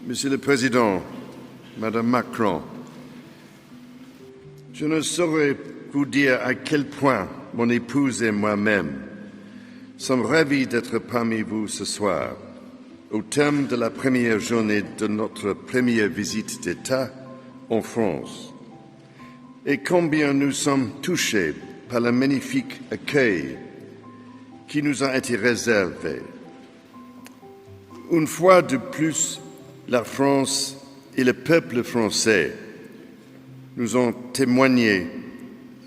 Monsieur le Président, Madame Macron, je ne saurais vous dire à quel point mon épouse et moi-même sommes ravis d'être parmi vous ce soir, au terme de la première journée de notre première visite d'État en France, et combien nous sommes touchés par le magnifique accueil qui nous a été réservé. Une fois de plus, la France et le peuple français nous ont témoigné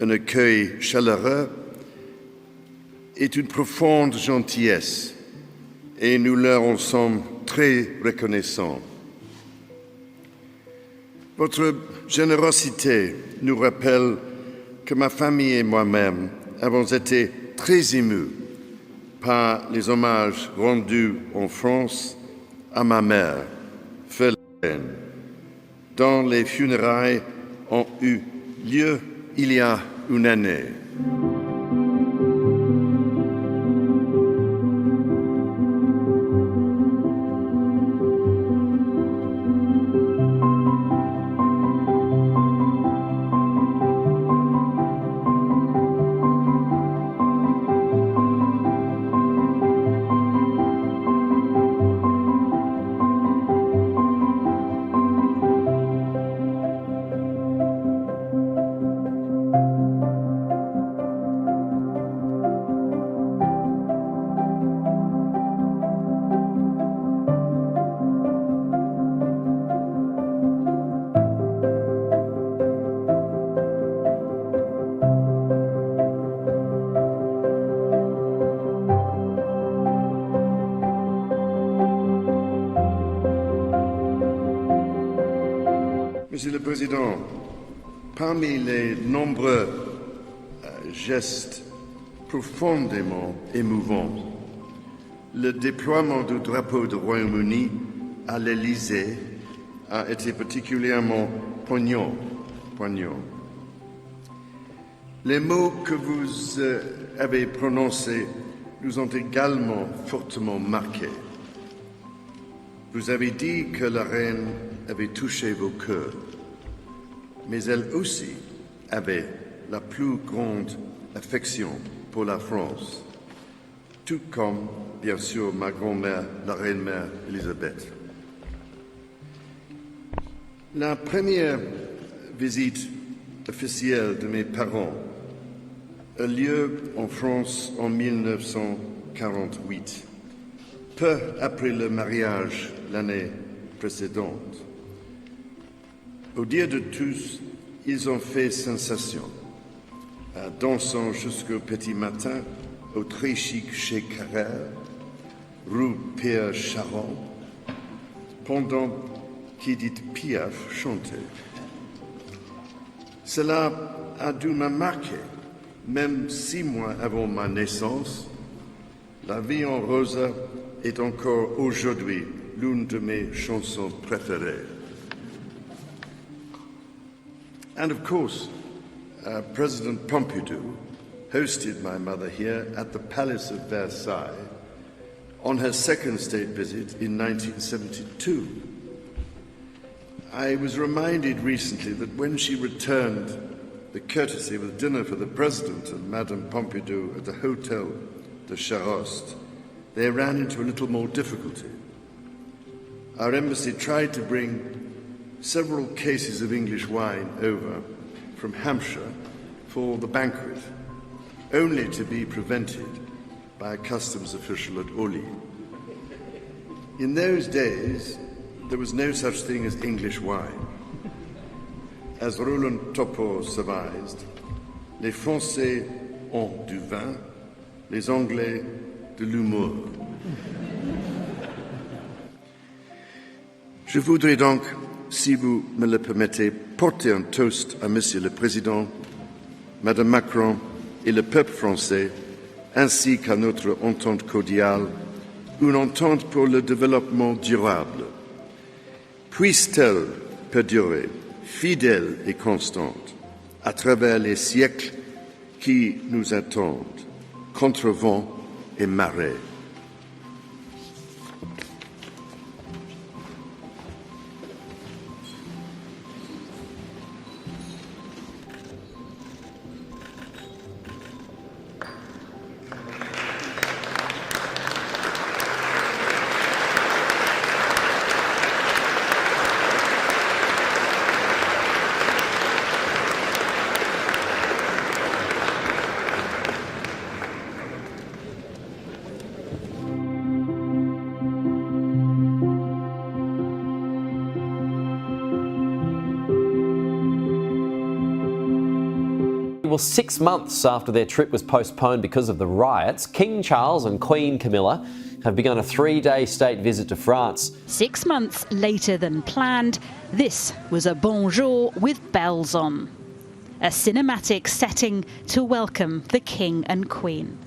un accueil chaleureux et une profonde gentillesse, et nous leur en sommes très reconnaissants. Votre générosité nous rappelle que ma famille et moi-même avons été très émus par les hommages rendus en France à ma mère, Felaine, dont les funérailles ont eu lieu il y a une année. Monsieur le Président, parmi les nombreux gestes profondément émouvants, le déploiement du drapeau du Royaume-Uni à l'Élysée a été particulièrement poignant. Les mots que vous avez prononcés nous ont également fortement marqués. Vous avez dit que la reine avait touché vos cœurs, mais elle aussi avait la plus grande affection pour la France, tout comme, bien sûr, ma grand-mère, la reine-mère Élisabeth. La première visite officielle de mes parents a lieu en France en 1948, peu après le mariage l'année précédente. Au dire de tous, ils ont fait sensation, dansant jusqu'au petit matin au très chic chez Carrère, rue Pierre Charon, pendant qu'Édith Piaf chantait. Cela a dû me marquer, même 6 mois avant ma naissance. La vie en rose est encore aujourd'hui l'une de mes chansons préférées. And of course, President Pompidou hosted my mother here at the Palace of Versailles on her second state visit in 1972. I was reminded recently that when she returned the courtesy of a dinner for the President and Madame Pompidou at the Hotel de Charost, they ran into a little more difficulty. Our embassy tried to bring several cases of English wine over from Hampshire for the banquet, only to be prevented by a customs official at Orly. In those days, there was no such thing as English wine. As Roland Topor surmised, les Français ont du vin, les Anglais de l'humour. Je voudrais donc, si vous me le permettez, porter un toast à Monsieur le Président, Madame Macron et le peuple français, ainsi qu'à notre entente cordiale, une entente pour le développement durable. Puisse-t-elle perdurer, fidèle et constante, à travers les siècles qui nous attendent, contre vent et marée. Well, 6 months after their trip was postponed because of the riots, King Charles and Queen Camilla have begun a 3-day state visit to France. 6 months later than planned, this was a bonjour with bells on. A cinematic setting to welcome the King and Queen.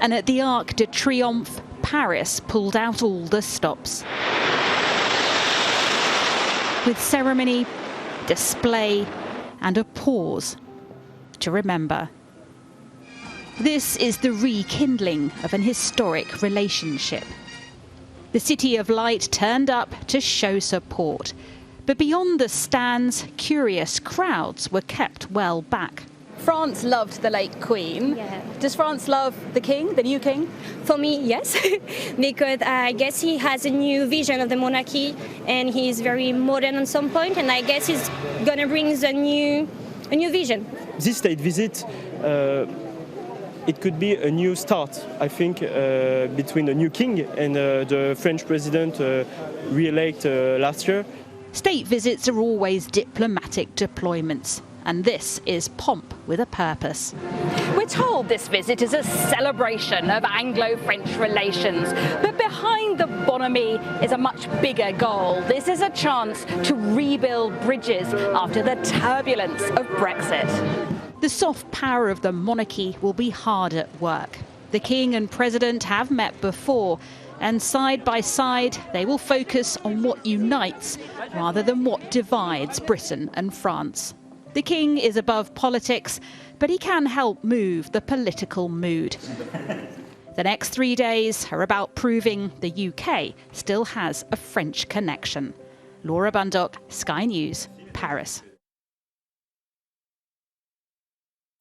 And at the Arc de Triomphe, Paris pulled out all the stops. With ceremony, display, and a pause to remember. This is the rekindling of an historic relationship. The City of Light turned up to show support. But beyond the stands, curious crowds were kept well back. France loved the late Queen. Yeah. Does France love the King, the new King? For me, yes, because I guess he has a new vision of the monarchy and he's very modern at some point, and I guess he's going to bring a new vision. This state visit, it could be a new start, I think, between the new king and the French president re-elected last year. State visits are always diplomatic deployments. And this is pomp with a purpose. We're told this visit is a celebration of Anglo-French relations, but behind the bonhomie is a much bigger goal. This is a chance to rebuild bridges after the turbulence of Brexit. The soft power of the monarchy will be hard at work. The King and President have met before, and side by side they will focus on what unites rather than what divides Britain and France. The King is above politics, but he can help move the political mood. The next 3 days are about proving the UK still has a French connection. Laura Bundock, Sky News, Paris.